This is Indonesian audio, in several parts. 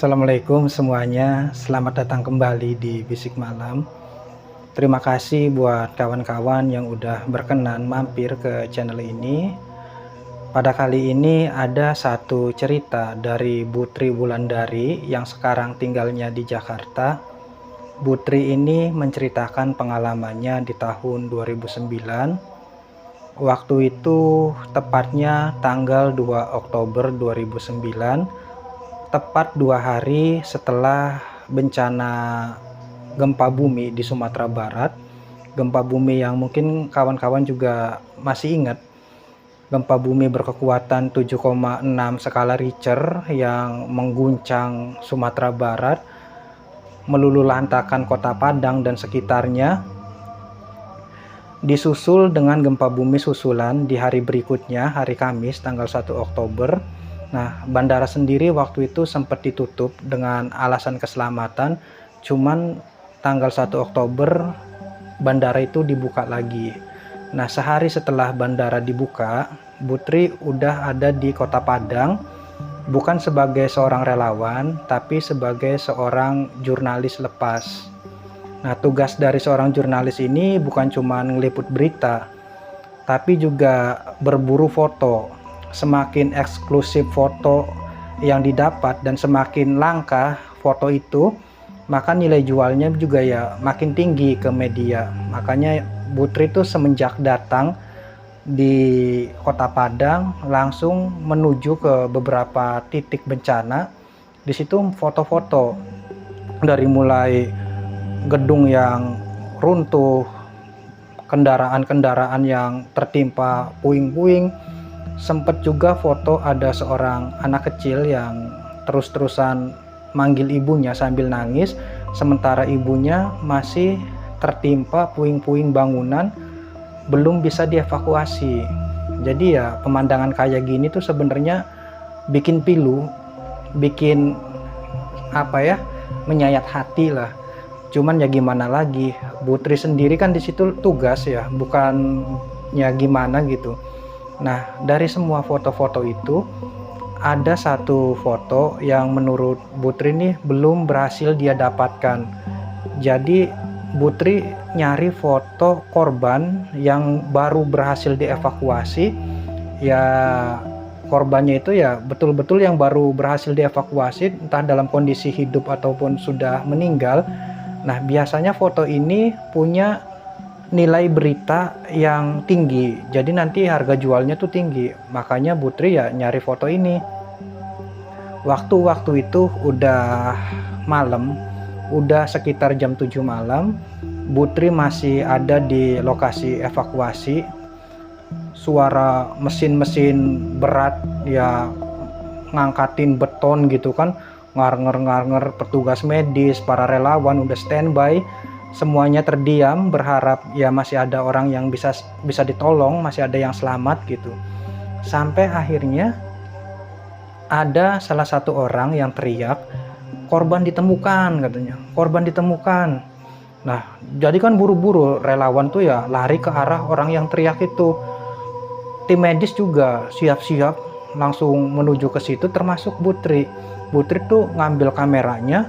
Assalamualaikum semuanya, selamat datang kembali di Bisik Malam. Terima kasih buat kawan-kawan yang udah berkenan mampir ke channel ini. Pada kali ini ada satu cerita dari Butri Wulandari yang sekarang tinggalnya di Jakarta. Butri ini menceritakan pengalamannya di tahun 2009. Waktu itu tepatnya tanggal 2 Oktober 2009. Tepat 2 hari setelah bencana gempa bumi di Sumatera Barat. Gempa bumi yang mungkin kawan-kawan juga masih ingat. Gempa bumi berkekuatan 7,6 skala Richter yang mengguncang Sumatera Barat, meluluhlantakkan kota Padang dan sekitarnya. Disusul dengan gempa bumi susulan di hari berikutnya, hari Kamis tanggal 1 Oktober. Nah, bandara sendiri waktu itu sempat ditutup dengan alasan keselamatan, cuman tanggal 1 Oktober bandara itu dibuka lagi. Nah, sehari setelah bandara dibuka, Butri udah ada di kota Padang, bukan sebagai seorang relawan, tapi sebagai seorang jurnalis lepas. Nah, tugas dari seorang jurnalis ini bukan cuma ngeliput berita, tapi juga berburu foto. Semakin eksklusif foto yang didapat dan semakin langka foto itu, maka nilai jualnya juga ya makin tinggi ke media. Makanya Butri itu semenjak datang di kota Padang langsung menuju ke beberapa titik bencana. Di situ foto-foto dari mulai gedung yang runtuh, kendaraan-kendaraan yang tertimpa puing-puing. Sempet juga foto ada seorang anak kecil yang terus-terusan manggil ibunya sambil nangis, sementara ibunya masih tertimpa puing-puing bangunan, belum bisa dievakuasi. Jadi ya pemandangan kayak gini tuh sebenarnya bikin pilu, bikin menyayat hati lah. Cuman ya gimana lagi, Butri sendiri kan di situ tugas ya, bukannya gimana gitu. Nah, dari semua foto-foto itu ada satu foto yang menurut Butri nih belum berhasil dia dapatkan. Jadi Butri nyari foto korban yang baru berhasil dievakuasi. Ya, korbannya itu ya betul-betul yang baru berhasil dievakuasi, entah dalam kondisi hidup ataupun sudah meninggal. Nah, biasanya foto ini punya nilai berita yang tinggi, jadi nanti harga jualnya tuh tinggi. Makanya Butri ya nyari foto ini. Waktu itu udah malam, udah sekitar jam 7 malam. Butri masih ada di lokasi evakuasi. Suara mesin-mesin berat ya ngangkatin beton gitu kan, ngar-ngar petugas medis, para relawan udah standby. Semuanya terdiam berharap ya masih ada orang yang bisa ditolong, masih ada yang selamat gitu. Sampai akhirnya ada salah satu orang yang teriak, korban ditemukan katanya, korban ditemukan. Nah, jadi kan buru-buru relawan tuh ya lari ke arah orang yang teriak itu. Tim medis juga siap-siap langsung menuju ke situ, termasuk Butri. Butri tuh ngambil kameranya,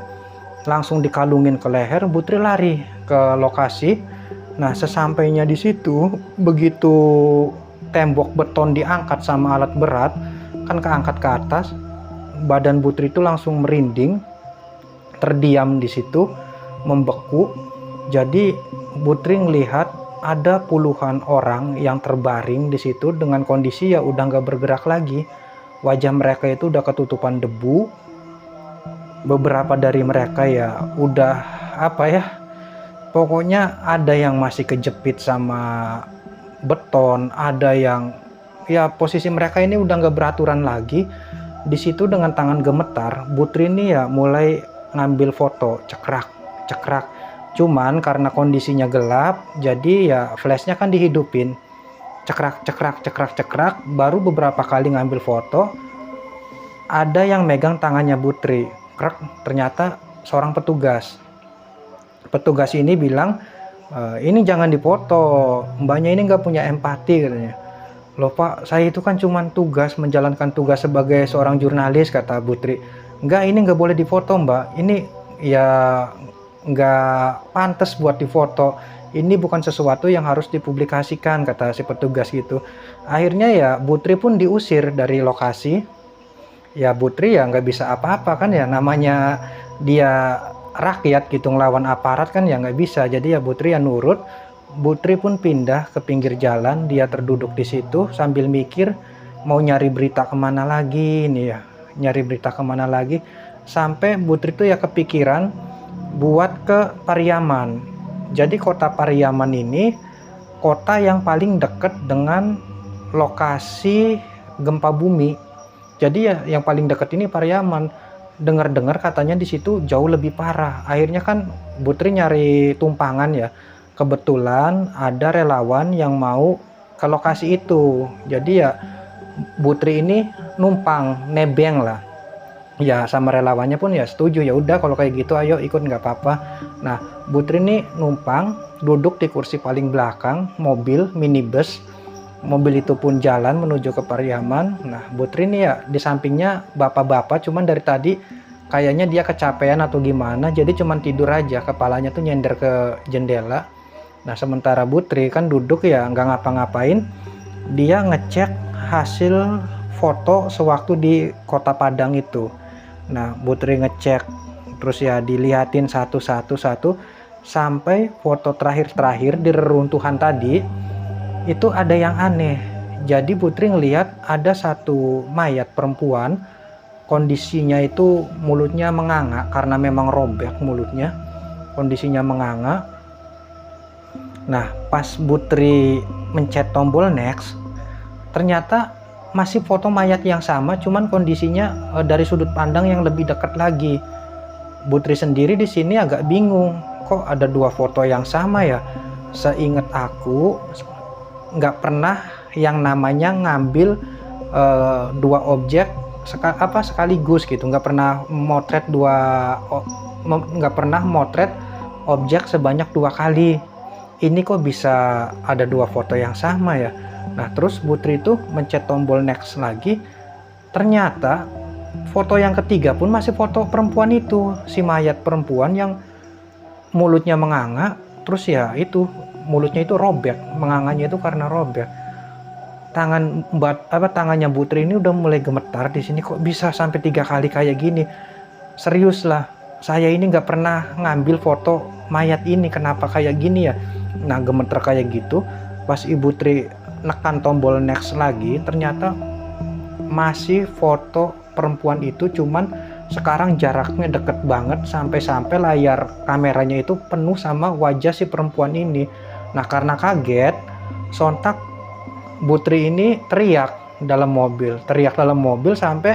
langsung dikalungin ke leher. Butri lari ke lokasi. Nah, sesampainya di situ, begitu tembok beton diangkat sama alat berat, kan keangkat ke atas, badan Butri itu langsung merinding, terdiam di situ, membeku. Jadi Butri ngelihat ada puluhan orang yang terbaring di situ dengan kondisi ya udah nggak bergerak lagi. Wajah mereka itu udah ketutupan debu. Beberapa dari mereka ya udah pokoknya ada yang masih kejepit sama beton, ada yang ya posisi mereka ini udah nggak beraturan lagi. Di situ dengan tangan gemetar, Butri ini ya mulai ngambil foto, cekrak. Cuman karena kondisinya gelap, jadi ya flashnya kan dihidupin, cekrak. Baru beberapa kali ngambil foto, ada yang megang tangannya Butri. Ternyata seorang petugas. Petugas ini bilang, ini jangan dipoto, mbaknya ini nggak punya empati katanya. Loh Pak, saya itu kan cuma menjalankan tugas sebagai seorang jurnalis, kata Butri. Enggak, ini nggak boleh difoto mbak, ini ya nggak pantas buat difoto, ini bukan sesuatu yang harus dipublikasikan, kata si petugas gitu. Akhirnya ya Putri pun diusir dari lokasi. Ya Putri ya nggak bisa apa-apa kan, ya namanya dia rakyat gitu ngelawan aparat kan ya nggak bisa. Jadi ya Putri ya nurut. Putri pun pindah ke pinggir jalan, dia terduduk di situ sambil mikir mau nyari berita kemana lagi nih ya, nyari berita kemana lagi, sampai Putri tuh ya kepikiran buat ke Pariaman. Jadi kota Pariaman ini kota yang paling dekat dengan lokasi gempa bumi. Jadi ya yang paling dekat ini Pariaman. Dengar-dengar katanya di situ jauh lebih parah. Akhirnya kan Putri nyari tumpangan ya. Kebetulan ada relawan yang mau ke lokasi itu. Jadi ya Putri ini numpang nebeng lah. Ya sama relawannya pun ya setuju, ya udah kalau kayak gitu ayo ikut nggak apa-apa. Nah Putri ini numpang duduk di kursi paling belakang mobil minibus. Mobil itu pun jalan menuju ke Pariaman. Nah Putri ini ya di sampingnya bapak-bapak, cuman dari tadi kayaknya dia kecapean atau gimana, jadi cuman tidur aja, kepalanya tuh nyender ke jendela. Nah sementara Putri kan duduk ya nggak ngapa-ngapain, dia ngecek hasil foto sewaktu di Kota Padang itu. Nah Putri ngecek terus ya dilihatin satu-satu sampai foto terakhir di reruntuhan tadi itu ada yang aneh. Jadi Putri ngelihat ada satu mayat perempuan, kondisinya itu mulutnya menganga karena memang robek mulutnya, kondisinya menganga. Nah pas Putri mencet tombol next, ternyata masih foto mayat yang sama, cuman kondisinya dari sudut pandang yang lebih dekat lagi. Putri sendiri di sini agak bingung, kok ada dua foto yang sama ya. Seingat aku nggak pernah yang namanya ngambil dua objek sekaligus gitu, nggak pernah motret objek sebanyak dua kali. Ini kok bisa ada dua foto yang sama ya. Nah terus Putri itu mencet tombol next lagi, ternyata foto yang ketiga pun masih foto perempuan itu, si mayat perempuan yang mulutnya menganga, terus ya itu mulutnya itu robek, menganganya itu karena robek. Tangannya Putri ini udah mulai gemetar di sini, kok bisa sampai 3 kali kayak gini. Serius lah, saya ini nggak pernah ngambil foto mayat ini, kenapa kayak gini ya. Nah gemeter kayak gitu, pas Ibu Tri nekan tombol next lagi, ternyata masih foto perempuan itu, cuman sekarang jaraknya deket banget, sampai layar kameranya itu penuh sama wajah si perempuan ini. Nah karena kaget, sontak Putri ini teriak dalam mobil sampai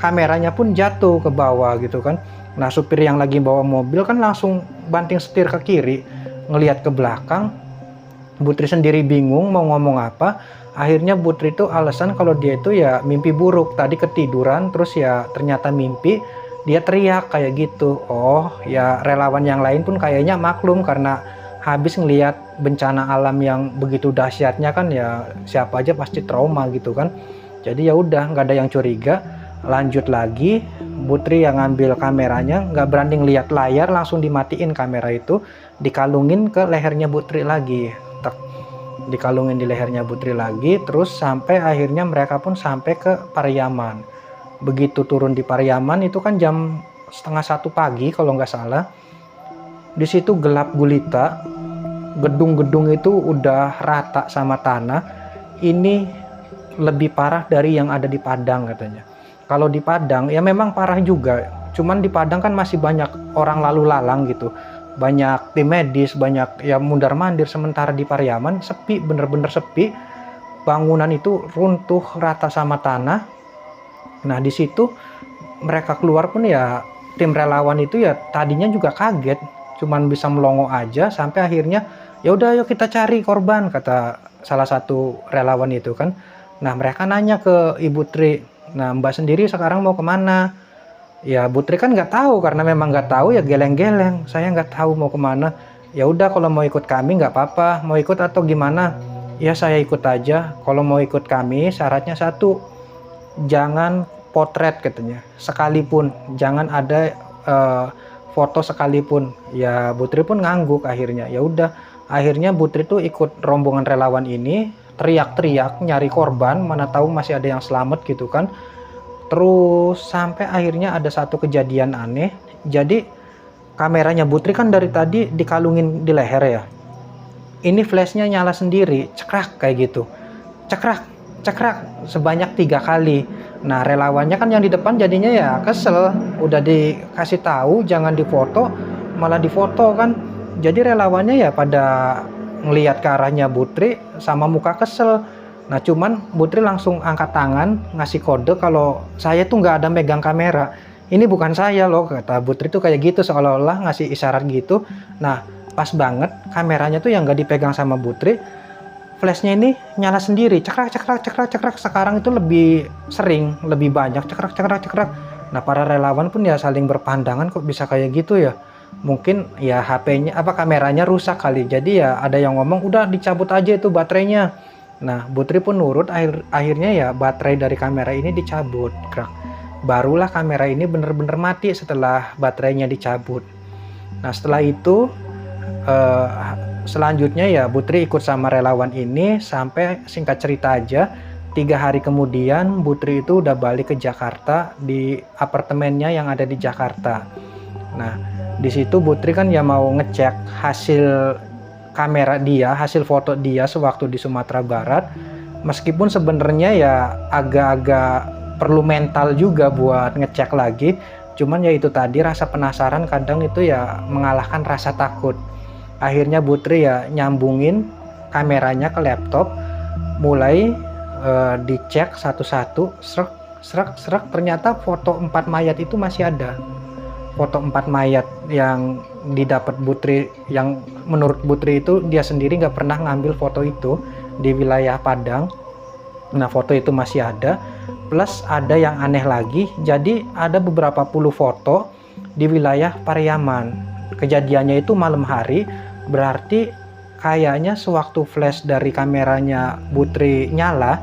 kameranya pun jatuh ke bawah gitu kan. Nah supir yang lagi bawa mobil kan langsung banting setir ke kiri, ngelihat ke belakang. Putri sendiri bingung mau ngomong apa. Akhirnya Putri itu alasan kalau dia itu ya mimpi buruk, tadi ketiduran terus ya ternyata mimpi, dia teriak kayak gitu. Oh ya relawan yang lain pun kayaknya maklum karena habis ngelihat bencana alam yang begitu dahsyatnya kan, ya siapa aja pasti trauma gitu kan. Jadi ya udah nggak ada yang curiga, lanjut lagi. Putri yang ngambil kameranya nggak berani ngelihat layar, langsung dimatiin kamera itu, dikalungin ke lehernya Putri lagi, dikalungin di lehernya Putri lagi, terus sampai akhirnya mereka pun sampai ke Pariaman. Begitu turun di Pariaman itu kan jam 12:30 pagi kalau nggak salah. Di situ gelap gulita, gedung-gedung itu udah rata sama tanah. Ini lebih parah dari yang ada di Padang katanya. Kalau di Padang ya memang parah juga, cuman di Padang kan masih banyak orang lalu lalang gitu, banyak tim medis, banyak ya mundar-mandir. Sementara di Pariaman sepi, bener-bener sepi, bangunan itu runtuh rata sama tanah. Nah di situ mereka keluar pun ya tim relawan itu ya tadinya juga kaget, cuman bisa melongo aja, sampai akhirnya ya udah ayo kita cari korban, kata salah satu relawan itu kan. Nah mereka nanya ke Ibu Tri, nah Mbak sendiri sekarang mau kemana? Ya Putri kan nggak tahu, karena memang nggak tahu ya geleng-geleng, saya nggak tahu mau kemana. Ya udah kalau mau ikut kami nggak apa-apa, mau ikut atau gimana? Ya saya ikut aja. Kalau mau ikut kami syaratnya satu, jangan potret katanya, sekalipun jangan ada foto sekalipun. Ya Putri pun ngangguk akhirnya. Ya udah, akhirnya Putri tuh ikut rombongan relawan ini, teriak-teriak nyari korban, mana tahu masih ada yang selamat gitu kan. Terus sampai akhirnya ada satu kejadian aneh. Jadi kameranya Putri kan dari tadi dikalungin di leher ya. Ini flashnya nyala sendiri, cekrak kayak gitu, cekrak cekrak sebanyak 3 kali. Nah relawannya kan yang di depan jadinya ya kesel, udah dikasih tahu jangan difoto malah difoto kan. Jadi relawannya ya pada ngelihat ke arahnya Putri sama muka kesel. Nah cuman Putri langsung angkat tangan ngasih kode kalau saya tuh nggak ada megang kamera, ini bukan saya loh, kata Putri tuh kayak gitu, seolah-olah ngasih isyarat gitu. Nah pas banget kameranya tuh yang nggak dipegang sama Putri, flashnya ini nyala sendiri, cekrak cekrak cekrak cekrak. Sekarang itu lebih sering, lebih banyak cekrak cekrak cekrak. Nah para relawan pun ya saling berpandangan, kok bisa kayak gitu ya, mungkin ya HP-nya apa kameranya rusak kali. Jadi ya ada yang ngomong udah dicabut aja itu baterainya. Nah Putri pun nurut, akhirnya ya baterai dari kamera ini dicabut. Barulah kamera ini bener-bener mati setelah baterainya dicabut. Nah setelah itu selanjutnya ya Putri ikut sama relawan ini sampai, singkat cerita aja, 3 hari kemudian Putri itu udah balik ke Jakarta di apartemennya yang ada di Jakarta. Nah di situ Putri kan ya mau ngecek hasil kamera dia, hasil foto dia sewaktu di Sumatera Barat. Meskipun sebenarnya ya agak-agak perlu mental juga buat ngecek lagi, cuman ya itu tadi rasa penasaran kadang itu ya mengalahkan rasa takut. Akhirnya Putri ya nyambungin kameranya ke laptop, mulai dicek satu-satu, serak, ternyata foto 4 mayat itu masih ada. Foto 4 mayat yang didapat Putri, yang menurut Putri itu dia sendiri nggak pernah ngambil foto itu di wilayah Padang. Nah foto itu masih ada, plus ada yang aneh lagi, jadi ada beberapa puluh foto di wilayah Pariaman. Kejadiannya itu malam hari, berarti kayaknya sewaktu flash dari kameranya Putri nyala,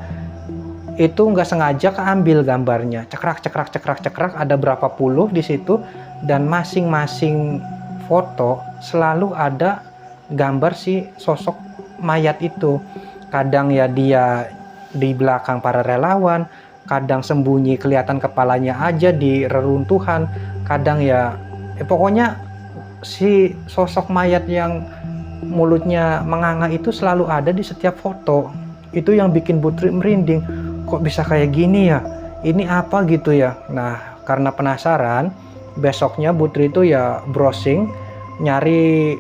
itu nggak sengaja keambil gambarnya, cekrak cekrak cekrak cekrak, ada berapa puluh di situ, dan masing-masing foto selalu ada gambar si sosok mayat itu. Kadang ya dia di belakang para relawan, kadang sembunyi kelihatan kepalanya aja di reruntuhan, kadang ya pokoknya si sosok mayat yang mulutnya menganga itu selalu ada di setiap foto. Itu yang bikin Putri merinding, kok bisa kayak gini ya, ini apa gitu ya. Nah karena penasaran, besoknya Putri itu ya browsing nyari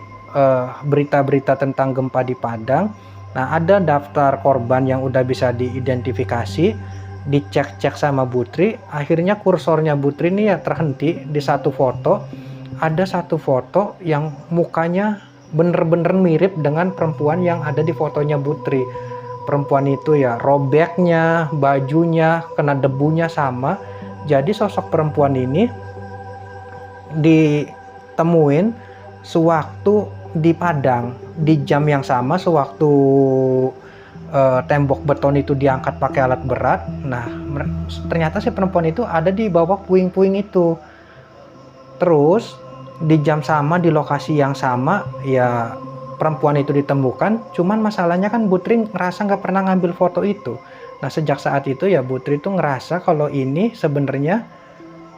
berita-berita tentang gempa di Padang. Nah ada daftar korban yang udah bisa diidentifikasi, dicek-cek sama Putri. Akhirnya kursornya Putri ini ya terhenti di satu foto. Ada satu foto yang mukanya bener-bener mirip dengan perempuan yang ada di fotonya Putri. Perempuan itu ya robeknya, bajunya, kena debunya sama. Jadi sosok perempuan ini ditemuin sewaktu di Padang, di jam yang sama sewaktu tembok beton itu diangkat pakai alat berat. Nah ternyata si perempuan itu ada di bawah puing-puing itu. Terus di jam sama, di lokasi yang sama ya perempuan itu ditemukan. Cuman masalahnya kan Putri ngerasa nggak pernah ngambil foto itu. Nah sejak saat itu ya Putri tuh ngerasa kalau ini sebenarnya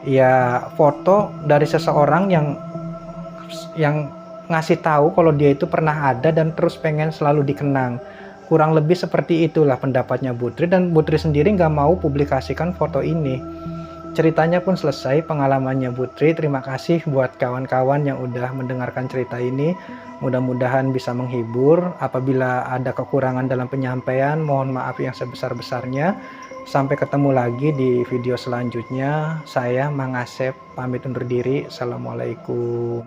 ya foto dari seseorang yang ngasih tahu kalau dia itu pernah ada dan terus pengen selalu dikenang. Kurang lebih seperti itulah pendapatnya Putri, dan Putri sendiri nggak mau publikasikan foto ini. Ceritanya pun selesai, pengalamannya Putri. Terima kasih buat kawan-kawan yang udah mendengarkan cerita ini. Mudah-mudahan bisa menghibur. Apabila ada kekurangan dalam penyampaian, mohon maaf yang sebesar-besarnya. Sampai ketemu lagi di video selanjutnya. Saya Mang Asep pamit undur diri. Assalamualaikum.